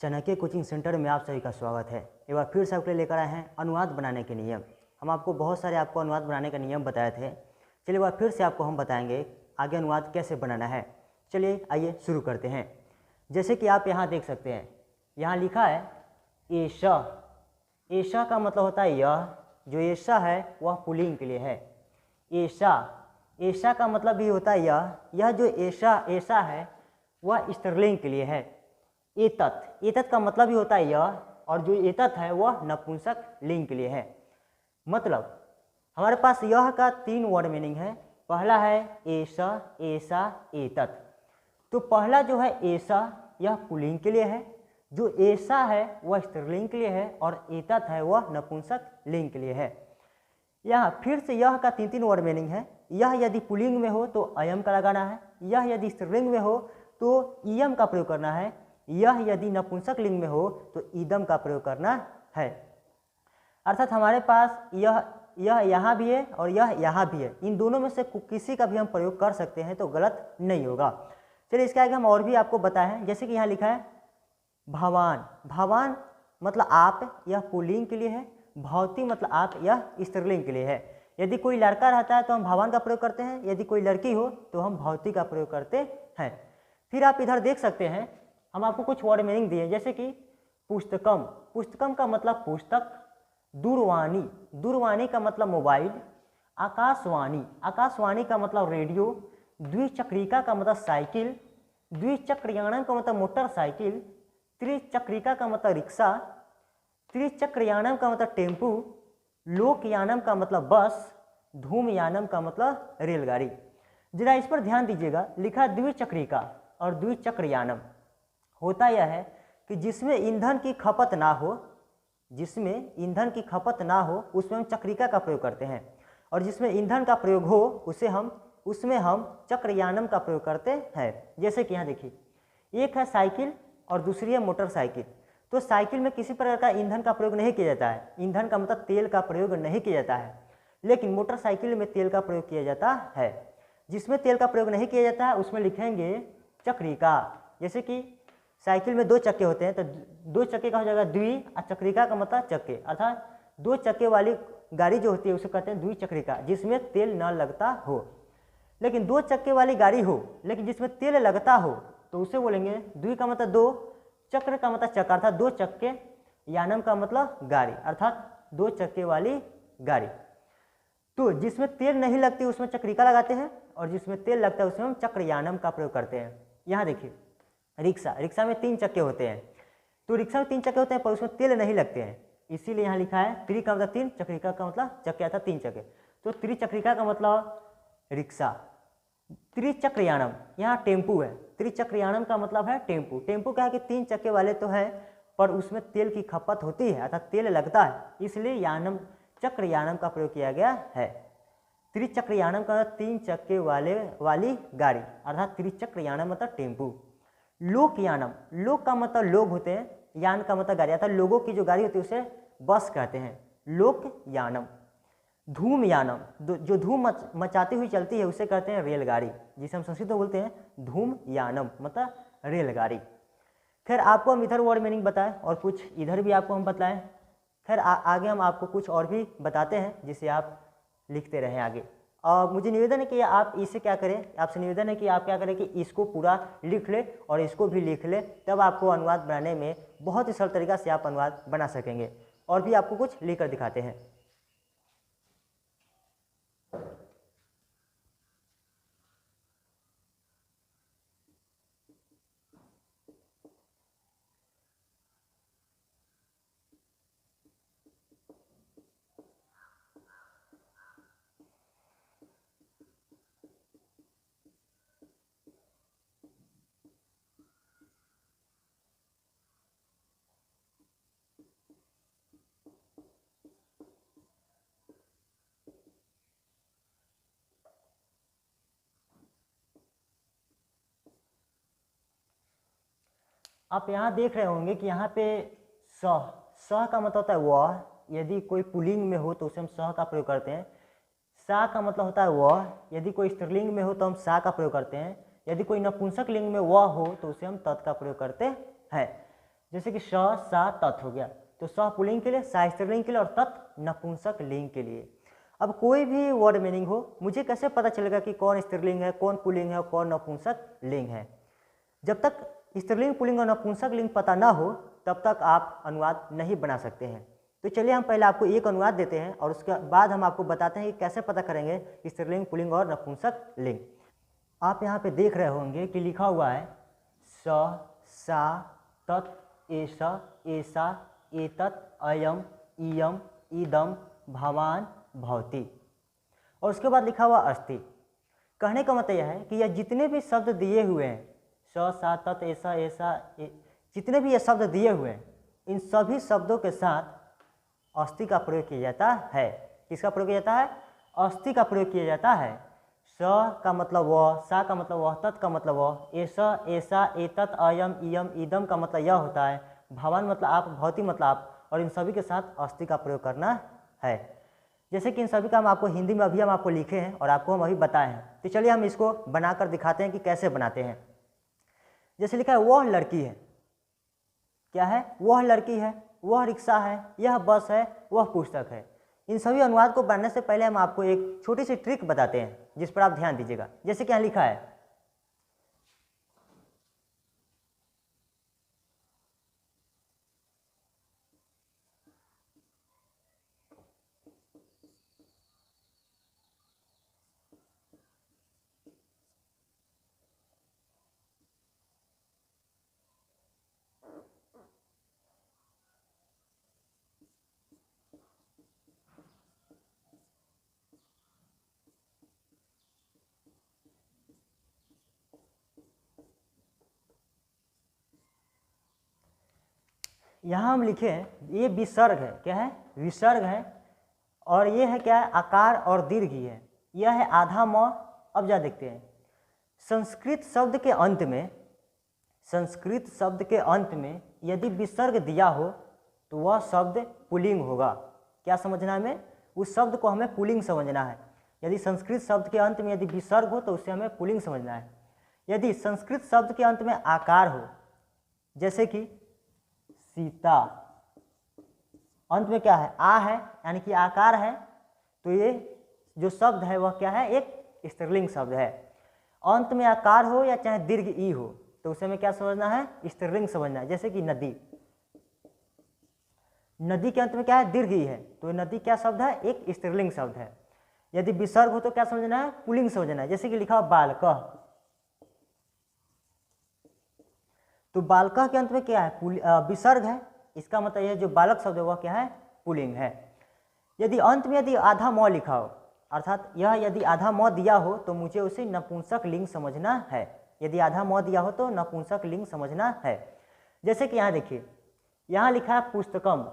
Chanakya coaching centre में आप सभी का स्वागत है। एक बार फिर से आपके लिए लेकर आए हैं अनुवाद बनाने के नियम। हम आपको बहुत सारे अनुवाद बनाने का नियम बताए थे। चलिए एक बार फिर से आपको हम बताएंगे आगे अनुवाद कैसे बनाना है। चलिए आइए शुरू करते हैं। जैसे कि आप यहाँ देख सकते हैं, यहाँ लिखा है ऐशा। ऐशा का मतलब होता है यह। जो ऐशा है वह पुल्लिंग के लिए है। ऐशा, ऐशा का मतलब भी होता है यह। यह जो ऐशा है वह स्त्रीलिंग के लिए है। एतत्, एतत् का मतलब भी होता है यह, और जो एतत् है वह नपुंसक लिंग के लिए है। मतलब हमारे पास यह का 3 वर्ड मीनिंग है। पहला है ऐसा, ऐसा, एतत्। तो पहला जो है ऐसा, यह पुल्लिंग के लिए है। जो ऐसा है वह स्त्रीलिंग के लिए है, और एतत् है वह नपुंसक लिंग के लिए है। यहाँ फिर से यह का 3 वर्ड मीनिंग है। यह यदि पुल्लिंग में हो तो अयम का लगाना है। यह यदि स्त्रीलिंग में हो तो इयम का प्रयोग करना है। यह यदि नपुंसक लिंग में हो तो इदम का प्रयोग करना है। अर्थात हमारे पास यह यहाँ भी है और यह यहाँ भी है। इन दोनों में से किसी का भी हम प्रयोग कर सकते हैं तो गलत नहीं होगा। चलिए इसके आगे हम और भी आपको बताएं। जैसे कि यहाँ लिखा है भवान। भवान मतलब आप, यह पुल्लिंग के लिए है। भवती मतलब आप, यह स्त्रीलिंग के लिए है। यदि कोई लड़का रहता है तो हम भवान का प्रयोग करते हैं। यदि कोई लड़की हो तो हम भवती का प्रयोग करते हैं। फिर आप इधर देख सकते हैं, हम आपको कुछ वर्ड मीनिंग दिए। जैसे कि पुस्तकम, पुस्तकम का मतलब पुस्तक। दूरवाणी, दूरवाणी का मतलब मोबाइल। आकाशवाणी, आकाशवाणी का मतलब रेडियो। द्विचक्रिका का मतलब साइकिल। द्विचक्रयानम का मतलब मोटरसाइकिल। त्रिचक्रिका का मतलब रिक्शा। त्रिचक्रयानम का मतलब टेम्पू। लोकयानम का मतलब बस। धूमयानम का मतलब रेलगाड़ी। जरा इस पर ध्यान दीजिएगा, लिखा द्विचक्रिका और द्विचक्रयानम। होता यह है कि जिसमें ईंधन की खपत ना हो, जिसमें ईंधन की खपत ना हो उसमें हम चक्रिका का प्रयोग करते हैं, और जिसमें ईंधन का प्रयोग हो उसमें हम चक्रयानम का प्रयोग करते हैं। जैसे कि यहाँ देखिए, एक है साइकिल और दूसरी है मोटरसाइकिल। तो साइकिल में किसी प्रकार का ईंधन का प्रयोग नहीं किया जाता है। ईंधन का मतलब तेल का प्रयोग नहीं किया जाता है। लेकिन मोटरसाइकिल में तेल का प्रयोग किया जाता है। जिसमें तेल का प्रयोग नहीं किया जाता है उसमें लिखेंगे चक्रिका। जैसे कि साइकिल में 2 चक्के होते हैं तो 2 चक्के का हो जाएगा द्वि, और चक्रिका का मतलब चक्के। अर्थात 2 चक्के वाली गाड़ी जो होती है उसे कहते हैं द्विचक्रिका, जिसमें तेल न लगता हो। लेकिन 2 चक्के वाली गाड़ी हो लेकिन जिसमें तेल लगता हो तो उसे बोलेंगे द्वि का मतलब 2, चक्र का मतलब चक्र, अर्थात 2 चक्के। यानम का मतलब गाड़ी, अर्थात 2 चक्के वाली गाड़ी। तो जिसमें तेल नहीं लगती उसमें चक्रिका लगाते हैं, और जिसमें तेल लगता है उसमें हम चक्रयानम का प्रयोग करते हैं। यहाँ देखिए रिक्शा, रिक्शा में 3 चक्के होते हैं। तो रिक्शा में 3 चक्के होते हैं पर उसमें तेल नहीं लगते हैं, इसीलिए यहाँ लिखा है त्रि का मतलब 3, चक्रिका का मतलब चक्के, अर्थात 3 चक्के। तो त्रिचक्रिका का मतलब रिक्शा। त्रिचक्रयानम, यहाँ टेम्पू है। त्रिचक्रयानम का मतलब है टेम्पू। टेम्पू क्या है कि 3 चक्के वाले तो है पर उसमें तेल की खपत होती है, अर्थात तेल लगता है, इसलिए यानम, चक्रयानम का प्रयोग किया गया है। त्रिचक्रयानम का 3 चक्के वाली गाड़ी, अर्थात त्रिचक्रयानम मतलब टेम्पू। लोकयानम, लोक का मतलब लोग होते हैं, यान का मतलब गाड़ी, अर्थात लोगों की जो गाड़ी होती है उसे बस कहते हैं, लोकयानम। धूमयानम, जो धूम मचाती हुई चलती है उसे कहते हैं रेलगाड़ी, जिसे हम संस्कृत में बोलते हैं धूमयानम मतलब रेलगाड़ी। खैर आपको हम इधर वर्ड मीनिंग बताएं और कुछ इधर भी आपको हम बताएं। खैर आगे हम आपको कुछ और भी बताते हैं जिसे आप लिखते रहें आगे। और मुझे निवेदन है कि आप इसे क्या करें, आपसे निवेदन है कि आप क्या करें कि इसको पूरा लिख ले और इसको भी लिख ले, तब आपको अनुवाद बनाने में बहुत ही सरल तरीका से आप अनुवाद बना सकेंगे। और भी आपको कुछ लिखकर दिखाते हैं। आप यहाँ देख रहे होंगे कि यहाँ पे सह, सह का मतलब होता है वह। यदि कोई पुल्लिंग में हो तो उसे हम सह का प्रयोग करते हैं। सा का मतलब होता है वह। यदि कोई स्त्रीलिंग में हो तो हम सा का प्रयोग करते हैं। यदि कोई नपुंसक लिंग में वह हो तो उसे हम तत् का प्रयोग करते हैं। जैसे कि स सा तत् हो गया, तो स पुल्लिंग के लिए, सा स्त्रीलिंग के लिए और तत् नपुंसक लिंग के लिए। अब कोई भी वर्ड मीनिंग हो, मुझे कैसे पता चलेगा कि कौन स्त्रीलिंग है, कौन पुल्लिंग है और कौन नपुंसक लिंग है? जब तक स्त्रीलिंग पुल्लिंग और नपुंसक लिंग पता ना हो तब तक आप अनुवाद नहीं बना सकते हैं। तो चलिए हम पहले आपको एक अनुवाद देते हैं और उसके बाद हम आपको बताते हैं कि कैसे पता करेंगे स्त्रीलिंग पुल्लिंग और नपुंसक लिंग। आप यहाँ पे देख रहे होंगे कि लिखा हुआ है स सा तत् एष एषा एतत् अयम इयम इदम भवान भवति, और उसके बाद लिखा हुआ अस्ति। कहने का मतलब यह है कि यह जितने भी शब्द दिए हुए हैं, स सा तत् ऐसा ऐसा, जितने भी ये शब्द दिए हुए हैं, इन सभी शब्दों के साथ अस्ति का प्रयोग किया जाता है। किसका प्रयोग किया जाता है? अस्ति का प्रयोग किया जाता है। स का मतलब वह, सा का मतलब वह, तत् का मतलब वह, ऐसा ऐसा एतत् अयम इयम इदम का मतलब यह होता है, भवान मतलब आप, भवति मतलब आप, और इन सभी के साथ अस्ति का प्रयोग करना है। जैसे कि इन सभी का हम आपको हिंदी में अभी हम आपको लिखे हैं और आपको हम अभी बताए हैं। तो चलिए हम इसको बनाकर दिखाते हैं कि कैसे बनाते हैं। जैसे लिखा है वह लड़की है, क्या है? वह लड़की है, वह रिक्शा है, यह बस है, वह पुस्तक है। इन सभी अनुवाद को बनाने से पहले हम आपको एक छोटी सी ट्रिक बताते हैं जिस पर आप ध्यान दीजिएगा। जैसे कि यहाँ लिखा है यहाँ हम लिखे हैं ये विसर्ग है, क्या है? विसर्ग है, और ये है क्या है? आकार और दीर्घ है। यह है आधा म। अब जा देखते हैं संस्कृत शब्द के अंत में, संस्कृत शब्द के अंत में यदि विसर्ग दिया हो तो वह शब्द पुल्लिंग होगा। क्या समझना है हमें? उस शब्द को हमें पुल्लिंग समझना है। यदि संस्कृत शब्द के अंत में यदि विसर्ग हो तो उसे हमें पुल्लिंग समझना है। यदि संस्कृत शब्द के अंत में आकार हो, जैसे कि सीता, अंत में क्या है? आ है, यानी कि आकार है, तो ये जो शब्द है वह क्या है? एक स्त्रीलिंग शब्द है। अंत में आकार हो या चाहे दीर्घ ई हो तो उसे हमें क्या समझना है? स्त्रीलिंग समझना है। जैसे कि नदी, नदी के अंत में क्या है? दीर्घ ई है, तो नदी क्या शब्द है? एक स्त्रीलिंग शब्द है। यदि विसर्ग हो तो क्या समझना है? पुल्लिंग समझना है। जैसे कि लिखा हो बालकः, तो बालकः के अंत में क्या है? विसर्ग है, इसका मतलब यह जो बालक शब्द है वह क्या है? पुल्लिंग है। यदि अंत में यदि आधा म लिखा हो, अर्थात यह यदि आधा म दिया हो तो मुझे उसे नपुंसक लिंग समझना है। यदि आधा म दिया हो तो नपुंसक लिंग समझना है। जैसे कि यहाँ देखिए, यहाँ लिखा है पुस्तकम,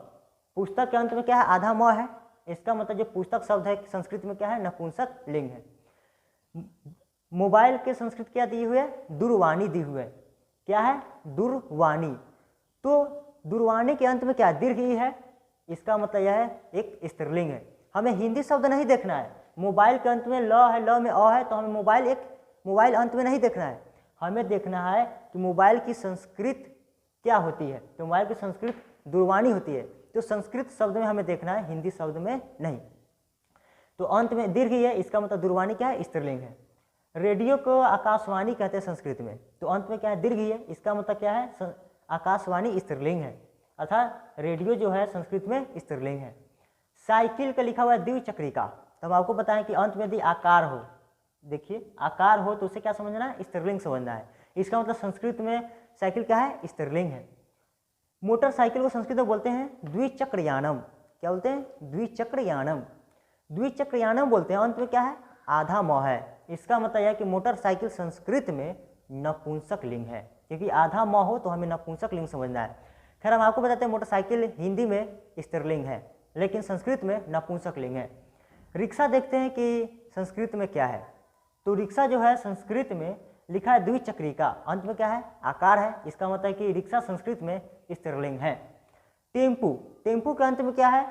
पुस्तक के अंत में क्या है? आधा म है, इसका मतलब जो पुस्तक शब्द है संस्कृत में क्या है? नपुंसक लिंग है। मोबाइल के संस्कृत क्या दी हुई है? दूरवाणी दी हुई है, क्या है? दूरवाणी। तो दूरवाणी के अंत में क्या है? दीर्घ ई है, इसका मतलब यह है एक स्त्रीलिंग है। हमें हिंदी शब्द नहीं देखना है। मोबाइल के अंत में ल है, ल में अ है, तो हमें मोबाइल अंत में नहीं देखना है। हमें देखना है कि मोबाइल की संस्कृत क्या होती है, तो मोबाइल की संस्कृत दूरवाणी होती है। तो संस्कृत शब्द में हमें देखना है, हिंदी शब्द में नहीं। तो अंत में दीर्घ ई है, इसका मतलब दूरवाणी क्या है? स्त्रीलिंग है। रेडियो को आकाशवाणी कहते हैं संस्कृत में, तो अंत में क्या है? दीर्घ है, इसका मतलब क्या है? आकाशवाणी स्त्रीलिंग है, अर्थात रेडियो जो है संस्कृत में स्त्रीलिंग है। साइकिल का लिखा हुआ है द्विचक्रिका, तो हम आपको बताएं कि अंत में यदि आकार हो, देखिए आकार हो तो उसे क्या समझना है? स्त्रीलिंग समझना है। इसका मतलब संस्कृत में साइकिल क्या है? स्त्रीलिंग है। मोटरसाइकिल को संस्कृत में बोलते हैं द्विचक्रयानम। क्या बोलते हैं? द्विचक्रयानम। द्विचक्रयानम बोलते हैं, अंत में क्या है? आधा म है। इसका मतलब यह है कि मोटरसाइकिल संस्कृत में नपुंसक लिंग है, क्योंकि आधा म हो तो हमें नपुंसक लिंग समझना है। खैर हम आपको बताते हैं मोटरसाइकिल हिंदी में स्त्रीलिंग है लेकिन संस्कृत में नपुंसक लिंग है। रिक्शा देखते हैं कि संस्कृत में क्या है, तो रिक्शा जो है संस्कृत में लिखा है द्विचक्रिका, अंत में क्या है? आकार है, इसका मतलब है कि रिक्शा संस्कृत में स्त्रीलिंग है। टेम्पू, टेम्पू के अंत में क्या है?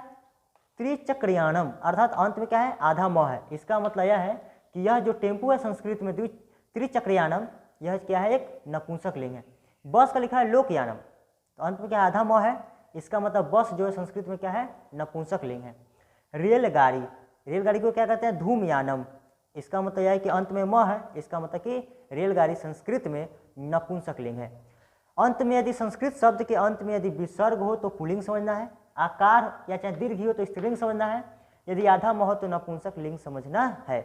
त्रिचक्रयानम, अर्थात अंत में क्या है? आधा म है। इसका मतलब यह है कि यह जो टेम्पू है संस्कृत में त्रिचक्रयानम, यह क्या है? एक नपुंसक लिंग है। बस का लिखा है लोकयानम, तो अंत में क्या आधा म है, इसका मतलब बस जो है संस्कृत में क्या है, नपुंसक लिंग है। रेलगाड़ी, रेलगाड़ी को क्या कहते हैं, धूमयानम, इसका मतलब यह है कि अंत में म है, इसका मतलब कि रेलगाड़ी संस्कृत में नपुंसक लिंग है। अंत में यदि संस्कृत शब्द के अंत में यदि विसर्ग हो तो पुल्लिंग समझना है, आकार या चाहे दीर्घ हो तो स्त्रीलिंग समझना है, यदि आधा म हो तो नपुंसक लिंग समझना है।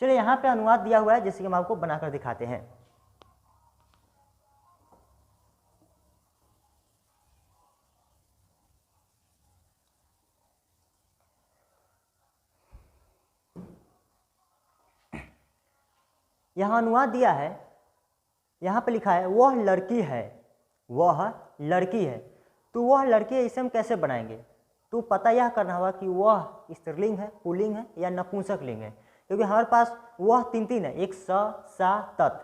चलिए यहाँ पे अनुवाद दिया हुआ है, जैसे कि हम आपको बनाकर दिखाते हैं। यहाँ अनुवाद दिया है, यहाँ पे लिखा है वह लड़की है, वह लड़की है। तो वह लड़की है, इसे हम कैसे बनाएंगे, तो पता यह करना होगा कि वह स्त्रीलिंग है, पुल्लिंग है या नपुंसक लिंग है, क्योंकि हमारे पास वह तीन है, एक स सा तत्,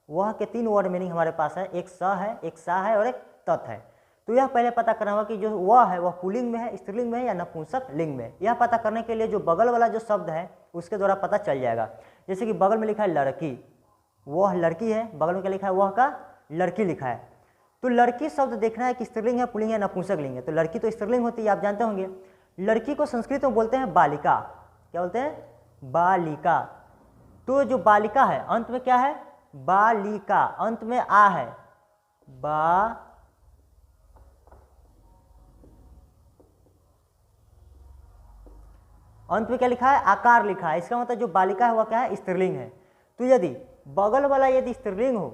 वह के 3 वर्ड मीनिंग हमारे पास है, एक स है, एक सा है और एक तत् है। तो यह पहले पता करना होगा कि जो वह है वह पुल्लिंग में है, स्त्रीलिंग में है या नपुंसक लिंग में। यह पता करने के लिए जो बगल वाला जो शब्द है उसके द्वारा पता चल जाएगा। जैसे कि बगल में लिखा है लड़की, वह लड़की है, बगल में क्या लिखा है, वह का लड़की लिखा है। तो लड़की शब्द देखना है कि स्त्रीलिंग है, पुल्लिंग है, नपुंसक लिंग है। तो लड़की तो स्त्रीलिंग होती है, आप जानते होंगे। लड़की को संस्कृत में बोलते हैं बालिका, क्या बोलते हैं, बालिका। तो जो बालिका है अंत में क्या है, बालिका, अंत में आ है, बा, अंत में क्या लिखा है, आकार लिखा है, इसका मतलब जो बालिका है वह क्या है, स्त्रीलिंग है। तो यदि बगल वाला यदि स्त्रीलिंग हो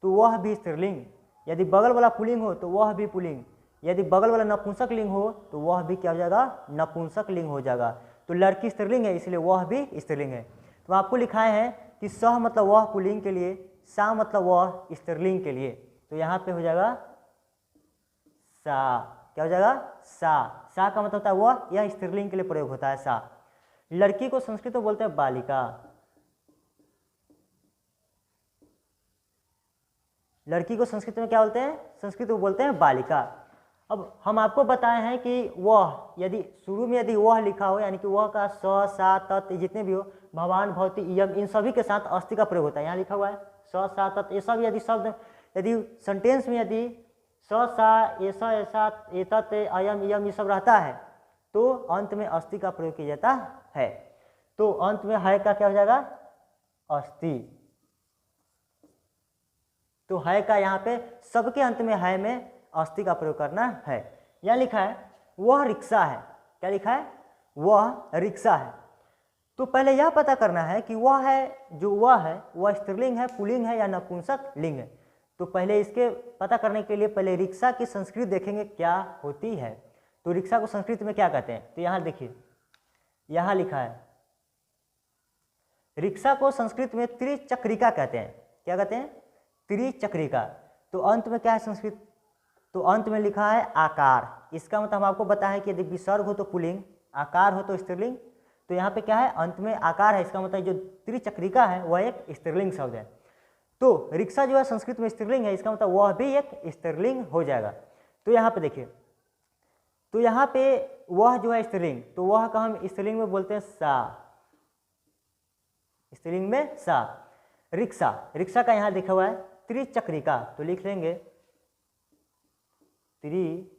तो वह भी स्त्रीलिंग, यदि बगल वाला पुल्लिंग हो तो वह भी पुल्लिंग, यदि बगल वाला नपुंसक लिंग हो तो वह भी क्या हो जाएगा, नपुंसक लिंग हो जाएगा। तो लड़की स्त्रीलिंग है, इसलिए वह भी स्त्रीलिंग है। तो आपको लिखाए हैं कि सह मतलब वह पुल्लिंग के लिए, सा मतलब वह स्त्रीलिंग के लिए। तो यहाँ पे हो जाएगा सा, क्या हो जाएगा, सा। सा का मतलब होता है वह, यह स्त्रीलिंग के लिए प्रयोग होता है सा। लड़की को संस्कृत में बोलते हैं बालिका, लड़की को संस्कृत में क्या बोलते हैं, संस्कृत में बोलते हैं बालिका। अब हम आपको बताए हैं कि वह, यदि शुरू में यदि वह लिखा हो, यानी कि वह का स सा तत् जितने भी हो, भवान भवती इयम, इन सभी के साथ अस्थि का प्रयोग होता है। यहाँ लिखा हुआ है स सा तत्, ये सब यदि शब्द यदि सेंटेंस में यदि स सा ऐसा ऐसा एतत् अयम इयम ये सब रहता है तो अंत में अस्थि का प्रयोग किया जाता है। तो अंत में है का क्या हो जाएगा, अस्थि। तो है का यहाँ पे सबके अंत में है में अस्थि का प्रयोग करना है। यहाँ लिखा है वह रिक्शा है, क्या लिखा है, वह रिक्शा है। तो पहले यह पता करना है कि वह है, जो वह है वह स्त्रीलिंग है, पुल्लिंग है या नपुंसक लिंग है। तो पहले इसके पता करने के लिए पहले रिक्शा की संस्कृत देखेंगे क्या होती है। तो रिक्शा को संस्कृत में क्या कहते हैं, तो यहाँ देखिए, यहाँ लिखा है रिक्शा को संस्कृत में त्रिचक्रिका कहते हैं। क्या कहते हैं, त्रिचक्रिका। तो अंत में क्या है संस्कृत, तो अंत में लिखा है आकार। इसका मतलब हम आपको बताया कि यदि विसर्ग हो तो पुल्लिंग, आकार हो तो स्त्रीलिंग। तो यहाँ पे क्या है, अंत में आकार है, इसका मतलब जो त्रिचक्रिका है वह एक स्त्रीलिंग शब्द है। तो रिक्शा जो है संस्कृत में स्त्रीलिंग है, इसका मतलब वह भी एक स्त्रीलिंग हो जाएगा। तो यहाँ पे देखिए, तो यहाँ पे वह जो है स्त्रीलिंग, तो वह का हम स्त्रीलिंग में बोलते हैं सा, स्त्रीलिंग में सा। रिक्शा, रिक्शा का यहाँ लिखा हुआ है त्रिचक्रिका, तो लिख लेंगे त्रिचक्रिका,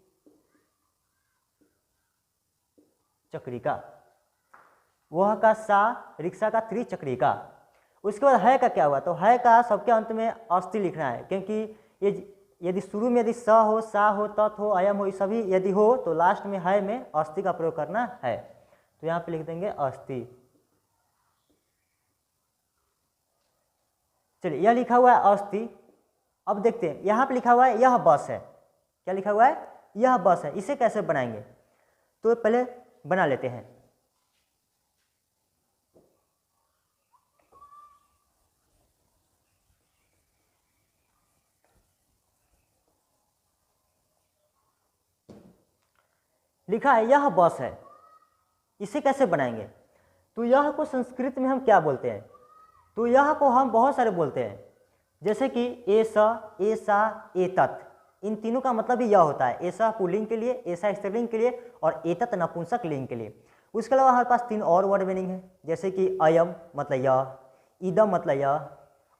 वह का सा, रिक्शा का त्रिचक्रिका। उसके बाद है का क्या हुआ, तो है का सबके अंत में अस्थि लिखना है, क्योंकि ये यदि शुरू में यदि स हो, सा हो, तत् हो, अयम हो, ये सभी यदि हो तो लास्ट में है में अस्थि का प्रयोग करना है। तो यहाँ पे लिख देंगे अस्थि। चलिए, यह लिखा हुआ है अस्थि। अब देखते हैं, यहाँ पे लिखा हुआ है यह बस है। क्या लिखा हुआ है, यह बस है। इसे कैसे बनाएंगे, तो पहले बना लेते हैं। लिखा है यह बस है, इसे कैसे बनाएंगे, तो यह को संस्कृत में हम क्या बोलते हैं, तो यह को हम बहुत सारे बोलते हैं, जैसे कि ऐसा, ऐसा, एतत्, इन तीनों का मतलब ही यह होता है। ऐसा पुल्लिंग के लिए, ऐसा स्त्रीलिंग के लिए और एतत् नपुंसक लिंग के लिए। उसके अलावा हमारे पास 3 और वर्ड मीनिंग है, जैसे कि अयम मतलब यह, इदम मतलब यह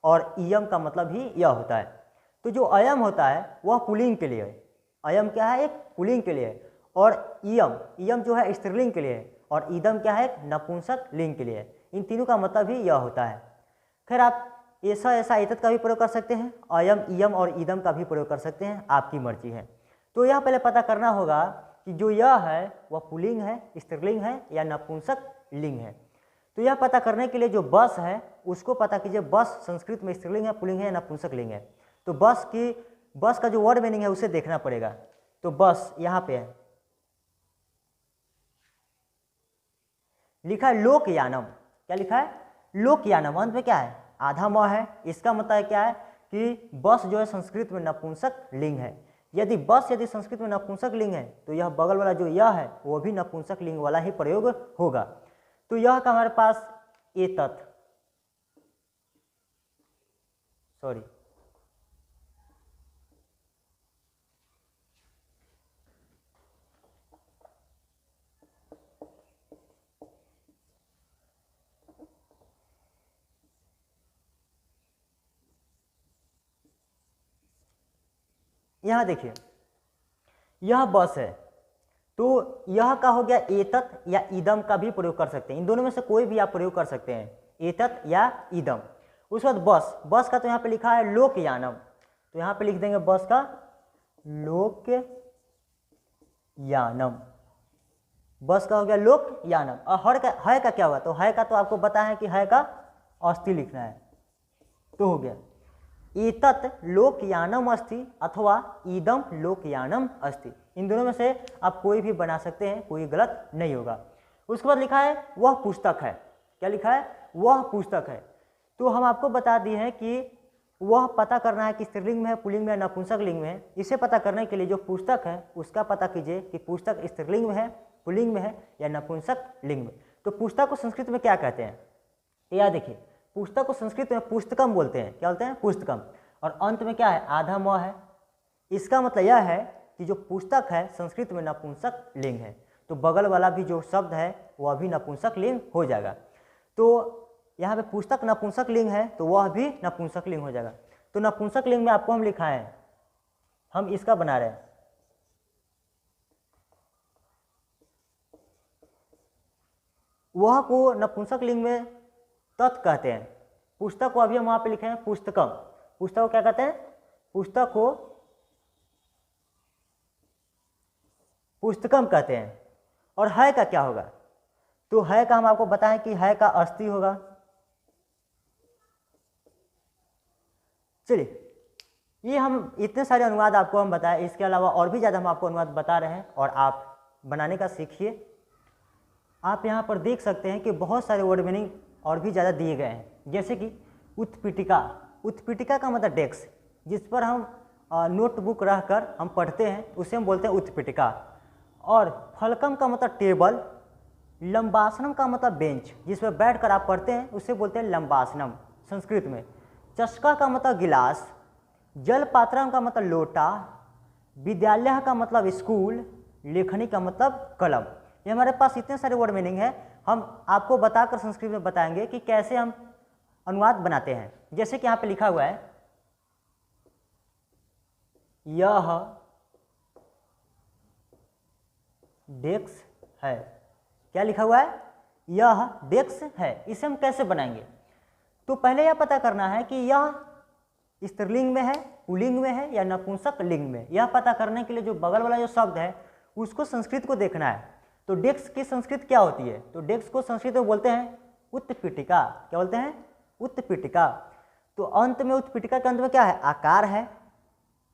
और इयम का मतलब ही यह होता है। तो जो अयम होता है वह पुल्लिंग के लिए है, अयम क्या है, एक पुल्लिंग के लिए, और इयम, इयम जो है स्त्रीलिंग के लिए, और ईदम क्या है, एक नपुंसक लिंग के लिए। इन तीनों का मतलब ही यह होता है। खैर आप ऐसा एतत् का भी प्रयोग कर सकते हैं, अयम, इयम और ईदम का भी प्रयोग कर सकते हैं, आपकी मर्जी है। तो यह पहले पता करना होगा कि जो यह है वह पुल्लिंग है, स्त्रीलिंग है या नपुंसक लिंग है। तो यह पता करने के लिए जो बस है उसको पता कीजिए, बस संस्कृत में स्त्रीलिंग है, पुल्लिंग है या नपुंसक लिंग है। तो बस का जो वर्ड मीनिंग है उसे देखना पड़ेगा। तो बस यहाँ पे है, लिखा है लोकयानम। क्या लिखा है, लोकयानम। अंत में क्या है, आधा म है। इसका मतलब क्या है कि बस जो है संस्कृत में नपुंसक लिंग है। यदि संस्कृत में नपुंसक लिंग है तो यह बगल वाला जो यह है वो भी नपुंसक लिंग वाला ही प्रयोग होगा। तो यह का हमारे पास एतत्, सॉरी, यहां देखिए यह बस है, तो यह का हो गया एतत् या ईदम का भी प्रयोग कर सकते हैं। इन दोनों में से कोई भी आप प्रयोग कर सकते हैं, एतत् या ईदम। उसके बाद बस का तो यहाँ पे लिखा है लोकयानम, तो यहाँ पे लिख देंगे बस का लोकयानम। बस का हो गया लोकयानम। और है का क्या हुआ, तो है का तो आपको बताया है कि है का अस्थि लिखना है, तो हो गया एतत् लोकयानम अस्ति अथवा ईदम लोकयानम अस्ति। इन दोनों में से आप कोई भी बना सकते हैं, कोई गलत नहीं होगा। उसके बाद लिखा है वह पुस्तक है। क्या लिखा है, वह पुस्तक है। तो हम आपको बता दिए हैं कि वह पता करना है कि स्त्रीलिंग में है, पुल्लिंग में है, नपुंसक लिंग में है। इसे पता करने के लिए जो पुस्तक है उसका पता कीजिए कि पुस्तक स्त्रीलिंग में है, पुल्लिंग में है या नपुंसक लिंग में। तो पुस्तक को संस्कृत में क्या कहते हैं, या देखिए पुस्तक को संस्कृत में पुस्तकम बोलते हैं। क्या बोलते हैं, पुस्तकम। और अंत में क्या है, आधा म है। इसका मतलब यह है कि जो पुस्तक है संस्कृत में नपुंसक लिंग है, तो बगल वाला भी जो शब्द है वह भी नपुंसक लिंग हो जाएगा। तो यहाँ पे पुस्तक नपुंसक लिंग है तो वह भी नपुंसक लिंग हो जाएगा। तो नपुंसक लिंग में आपको हम लिखाए हैं, हम इसका बना रहे हैं, वह को नपुंसक लिंग में तत् कहते हैं। पुस्तक को अभी हम वहां पे लिखे हैं पुस्तकम। पुस्तक को क्या कहते हैं, पुस्तक को पुस्तकम कहते हैं। और है का क्या होगा, तो है का हम आपको बताएं कि है का अस्थि होगा। चलिए, ये हम इतने सारे अनुवाद आपको हम बताए, इसके अलावा और भी ज़्यादा हम आपको अनुवाद बता रहे हैं और आप बनाने का सीखिए। आप यहाँ पर देख सकते हैं कि बहुत सारे वर्ड मीनिंग और भी ज़्यादा दिए गए हैं, जैसे कि उत्पीठिका। उत्पीठिका का मतलब डेस्क, जिस पर हम नोटबुक रहकर हम पढ़ते हैं उसे हम बोलते हैं उत्पीठिका। और फलकम का मतलब टेबल, लंबासनम का मतलब बेंच, जिस पर बैठकर आप पढ़ते हैं उसे बोलते हैं लंबासनम संस्कृत में। चषका का मतलब गिलास, जल पात्रम का मतलब लोटा, विद्यालय का मतलब स्कूल, लेखनी का मतलब कलम। ये हमारे पास इतने सारे वर्ड मीनिंग है, हम आपको बताकर संस्कृत में बताएंगे कि कैसे हम अनुवाद बनाते हैं। जैसे कि यहाँ पे लिखा हुआ है यह डेस्क है। क्या लिखा हुआ है, यह डेस्क है। इसे हम कैसे बनाएंगे, तो पहले यह पता करना है कि यह स्त्रीलिंग में है, पुल्लिंग में है या नपुंसक लिंग में। यह पता करने के लिए जो बगल वाला जो शब्द है उसको संस्कृत को देखना है। तो डेस्क की संस्कृत क्या होती है, तो डेस्क को संस्कृत में बोलते हैं उत्पीठिका। क्या बोलते हैं, उत्पीठिका। तो अंत में उत्पीठिका के अंत में क्या है, आकार है।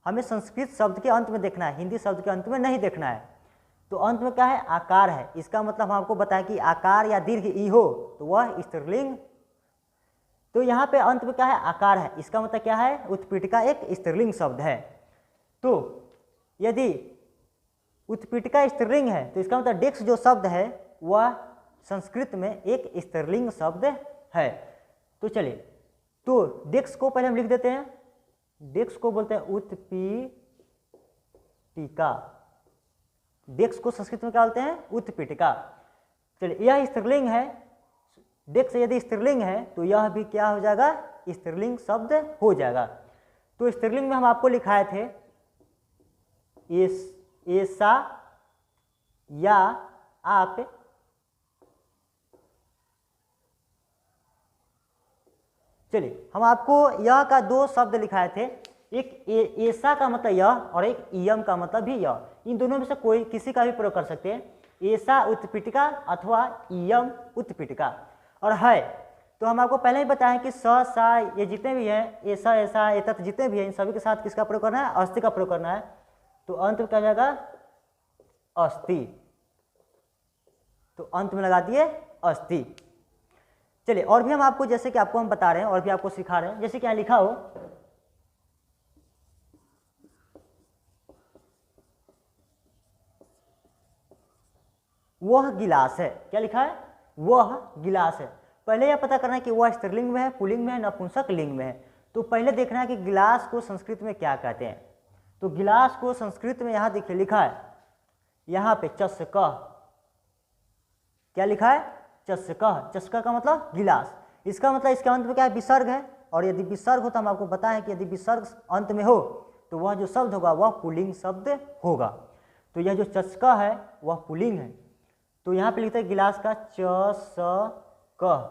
हमें संस्कृत शब्द के अंत में देखना है, हिंदी शब्द के अंत में नहीं देखना है। तो अंत में क्या है, आकार है। इसका मतलब हम आपको बताएं कि आकार या दीर्घ ई हो तो वह स्त्रीलिंग। तो यहाँ पे अंत में क्या है, आकार है। इसका मतलब क्या है, उत्पीठिका एक स्त्रीलिंग शब्द है। तो यदि उत्पीठिका स्त्रीलिंग है तो इसका मतलब डेस्क जो शब्द है वह संस्कृत में एक स्त्रीलिंग शब्द है। तो चलिए, तो डेस्क को पहले हम लिख देते हैं। डेस्क को बोलते हैं उत्पीठिका। डेस्क को संस्कृत में क्या बोलते हैं, उत्पीठिका। चलिए, यह स्त्रीलिंग है। डेस्क यदि स्त्रीलिंग है तो यह भी क्या हो जाएगा, स्त्रीलिंग शब्द हो जाएगा। तो स्त्रीलिंग में हम आपको लिखाए थे ऐसा या आप चलिए हम आपको यह का दो शब्द लिखाए थे, एक ऐसा का मतलब यह और एक इयम का मतलब भी यह। इन दोनों में से कोई किसी का भी प्रयोग कर सकते हैं, ऐसा उत्पीठिका अथवा इयम उत्पीठिका। और है तो हम आपको पहले ही बताएं कि स सा ये जितने भी हैं, ऐसा ऐसा एतत जितने भी हैं, इन सभी के साथ किसका प्रयोग करना है, अस्थि का प्रयोग करना है। तो अंत में क्या जाएगा, अस्थि। तो अंत में लगा दिए अस्थि। चलिए और भी हम आपको, जैसे कि आपको हम बता रहे हैं और भी आपको सिखा रहे हैं, जैसे क्या लिखा हो, वह गिलास है। क्या लिखा है, वह गिलास है। पहले यह पता करना है कि वह स्त्रीलिंग में है, पुल्लिंग में है, नपुंसक लिंग में है। तो पहले देखना है कि गिलास को संस्कृत में क्या कहते हैं। तो गिलास को संस्कृत में यहाँ देखिए लिखा है, यहाँ पे चस्कः। क्या लिखा है, चस्कः। चस्कः का मतलब गिलास। इसका मतलब इसके अंत में क्या है, विसर्ग है। और यदि विसर्ग हो तो हम आपको बताएं कि यदि विसर्ग अंत में हो तो वह जो शब्द होगा वह पुल्लिंग शब्द होगा। तो यह जो चस्कः है वह पुल्लिंग है। तो यहाँ पे लिखते हैं गिलास का चस्कः।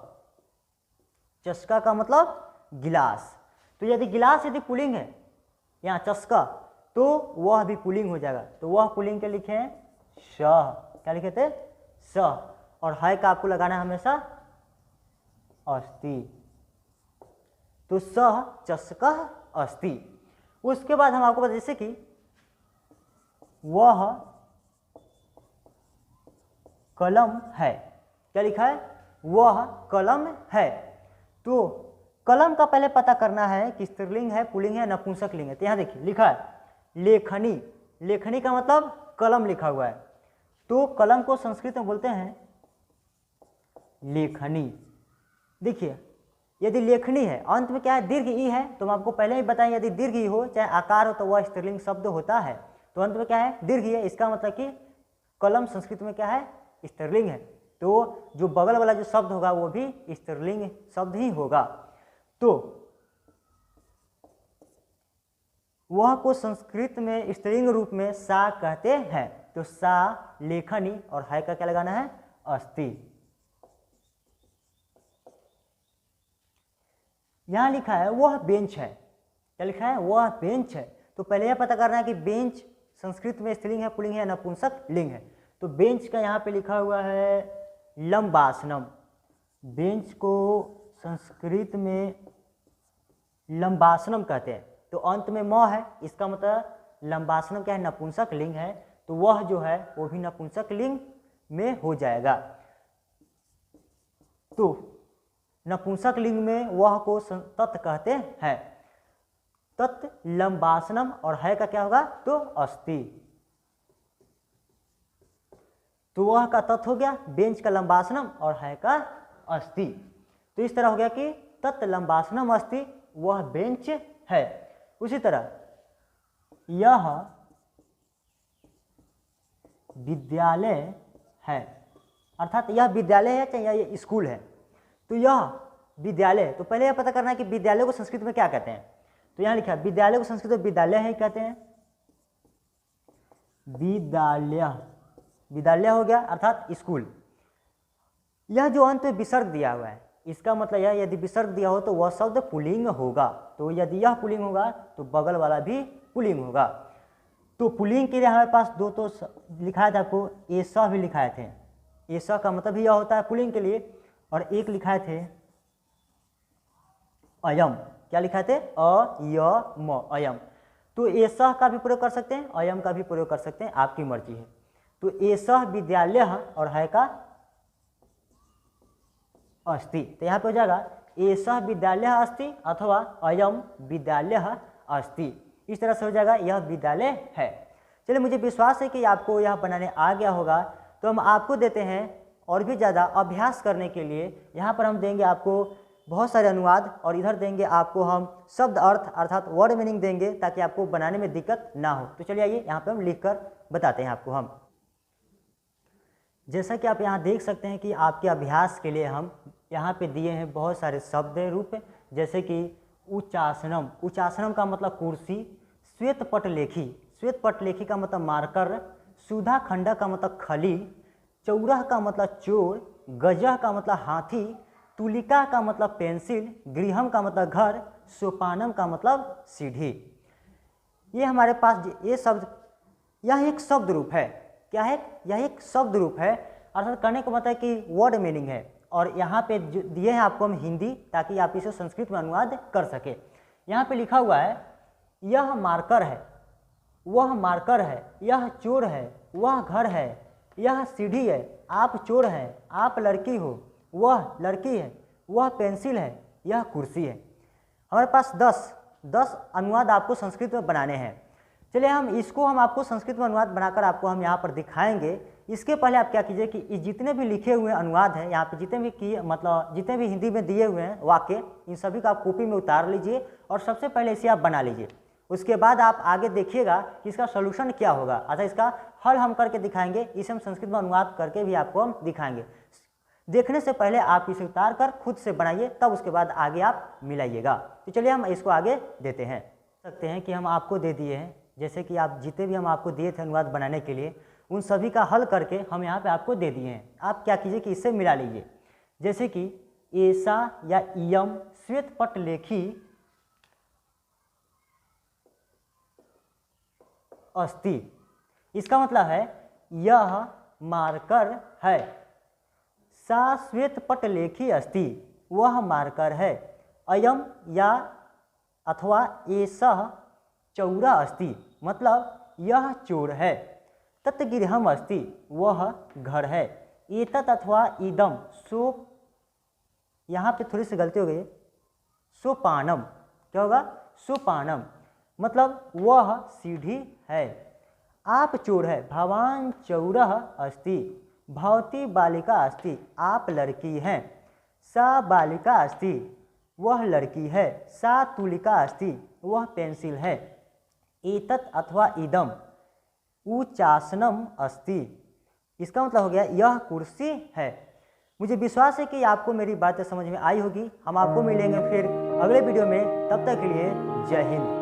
चस्का का मतलब गिलास। तो यदि गिलास यदि पुल्लिंग है, यहाँ चस्का, तो वह भी पुल्लिंग हो जाएगा। तो वह पुल्लिंग के लिखे हैं सः। क्या लिखे थे, सः। और है का आपको लगाना है हमेशा अस्थि। तो सः चस्कः अस्थि। उसके बाद हम आपको बता, जैसे कि वह कलम है। क्या लिखा है, वह कलम है। तो कलम का पहले पता करना है कि स्त्रीलिंग है, पुल्लिंग है, नपुंसक लिंग है। तो यहाँ देखिए लिखा है लेखनी। लेखनी का मतलब कलम लिखा हुआ है। तो कलम को संस्कृत में बोलते हैं लेखनी। देखिए यदि लेखनी है, अंत में क्या है, दीर्घ ई है। तो हम आपको पहले ही बताएं, यदि दीर्घ ई हो चाहे आकार हो तो वह स्त्रीलिंग शब्द होता है। तो अंत में क्या है, दीर्घ ई है। इसका मतलब कि कलम संस्कृत में क्या है, स्त्रीलिंग है। तो जो बगल वाला जो शब्द होगा वो भी स्त्रीलिंग शब्द ही होगा। तो वह को संस्कृत में स्त्रीलिंग रूप में सा कहते हैं। तो सा लेखनी। और है का क्या लगाना है, अस्थि। यहां लिखा है वह बेंच है। क्या लिखा है, वह बेंच है। तो पहले यह पता करना है कि बेंच संस्कृत में स्त्रीलिंग है, पुल्लिंग है, नपुंसक लिंग है। तो बेंच का यहाँ पे लिखा हुआ है लंबासनम। बेंच को संस्कृत में लंबासनम कहते हैं। तो अंत में म है, इसका मतलब लंबासनम क्या है, नपुंसक लिंग है। तो वह जो है वो भी नपुंसक लिंग में हो जाएगा। तो नपुंसक लिंग में वह को तत् कहते हैं। तत् लंबासनम। और है का क्या होगा, तो अस्थि। तो वह का तत् हो गया, बेंच का लंबासनम और है का अस्थि। तो इस तरह हो गया कि तत् लंबासनम अस्थि, वह बेंच है। उसी तरह यह विद्यालय है, अर्थात यह विद्यालय है चाहे यह स्कूल है। तो यह विद्यालय, तो पहले यह पता करना है कि विद्यालय को संस्कृत में क्या कहते हैं। तो यहाँ लिखा है विद्यालय को संस्कृत में विद्यालय ही कहते हैं। विद्यालय, विद्यालय हो गया अर्थात स्कूल। यह जो अंत में विसर्ग दिया हुआ है, इसका मतलब यह यदि विसर्ग दिया हो तो वह शब्द पुल्लिंग होगा। तो यदि यह पुल्लिंग होगा तो बगल वाला भी पुल्लिंग होगा। तो पुल्लिंग के लिए हमारे पास दो तो लिखाए थे आपको, ऐसा भी लिखाए थे। ऐसा का मतलब यह होता है पुल्लिंग के लिए। और एक लिखाए थे अयम। क्या लिखाए थे, अयम, अयम। तो ऐसा का भी प्रयोग कर सकते हैं, अयम का भी प्रयोग कर सकते हैं, आपकी मर्जी है। तो ऐसा विद्यालय और है का अस्ति। तो यहाँ पे हो जाएगा ऐसा विद्यालय अस्ति अथवा अयम विद्यालय अस्ति। इस तरह से हो जाएगा यह विद्यालय है। चलिए मुझे विश्वास है कि आपको यह बनाने आ गया होगा। तो हम आपको देते हैं और भी ज़्यादा अभ्यास करने के लिए। यहाँ पर हम देंगे आपको बहुत सारे अनुवाद और इधर देंगे आपको हम शब्द अर्थ अर्थात वर्ड मीनिंग देंगे, ताकि आपको बनाने में दिक्कत ना हो। तो चलिए आइए यहाँ पे हम लिख कर बताते हैं आपको। हम जैसा कि आप यहाँ देख सकते हैं कि आपके अभ्यास के लिए हम यहाँ पे दिए हैं बहुत सारे शब्द रूप, जैसे कि उच्चासनम। उच्चासनम का मतलब कुर्सी। श्वेत पटलेखी, श्वेत पटलेखी का मतलब मार्कर, सुधा खंडा का मतलब खली, चौरह का मतलब चोर, गजह का मतलब हाथी, तुलिका का मतलब पेंसिल, गृहम का मतलब घर, सोपानम का मतलब सीढ़ी। ये हमारे पास ये शब्द, यह एक शब्द रूप है। क्या है? यह एक शब्द रूप है, अर्थात कहने का मतलब है कि वर्ड मीनिंग है। और यहाँ पे जो दिए हैं आपको हम हिंदी, ताकि आप इसे संस्कृत में अनुवाद कर सके। यहाँ पे लिखा हुआ है, यह मार्कर है, वह मार्कर है, यह चोर है, वह घर है, यह सीढ़ी है, आप चोर हैं, आप लड़की हो, वह लड़की है, वह पेंसिल है, यह कुर्सी है। हमारे पास 10 अनुवाद आपको संस्कृत में बनाने हैं। चलिए हम आपको संस्कृत में अनुवाद बनाकर आपको हम यहाँ पर दिखाएंगे। इसके पहले आप क्या कीजिए कि जितने भी लिखे हुए अनुवाद हैं यहाँ पे, जितने भी हिंदी में दिए हुए हैं वाक्य, इन सभी का आप कॉपी में उतार लीजिए और सबसे पहले इसे आप बना लीजिए। उसके बाद आप आगे देखिएगा कि इसका सोल्यूशन क्या होगा, अर्थात इसका हल हम करके दिखाएंगे। इसे हम संस्कृत में अनुवाद करके भी आपको हम दिखाएंगे। देखने से पहले आप इसे उतार कर खुद से बनाइए, तब उसके बाद आगे आप मिलाइएगा। तो चलिए हम इसको आगे देते हैं। सकते हैं कि हम आपको दे दिए हैं, जैसे कि आप जितने भी हम आपको दिए थे अनुवाद बनाने के लिए, उन सभी का हल करके हम यहाँ पे आपको दे दिए हैं। आप क्या कीजिए कि इससे मिला लीजिए। जैसे कि ऐसा या इयम श्वेत पटलेखी अस्ति, इसका मतलब है यह मार्कर है। सा श्वेत पटलेखी अस्ति, वह मार्कर है। अयम या अथवा ऐसा चौरा अस्ति, मतलब यह चोर है। तत् गृहम अस्ति, वह घर है। एतत् अथवा इदम सो, यहाँ पे थोड़ी सी गलती हो गई, सोपानम, क्या होगा? सोपानम, मतलब वह सीढ़ी है। आप चोर है। भवान चौरः अस्ति, भवती बालिका अस्ति, आप लड़की हैं। सा बालिका अस्ति, वह लड़की है। सा तुलिका अस्ति, वह पेंसिल है। एतत् अथवा इदम उचासनम अस्ति, इसका मतलब हो गया यह कुर्सी है। मुझे विश्वास है कि आपको मेरी बातें समझ में आई होगी। हम आपको मिलेंगे फिर अगले वीडियो में, तब तक के लिए जय हिंद।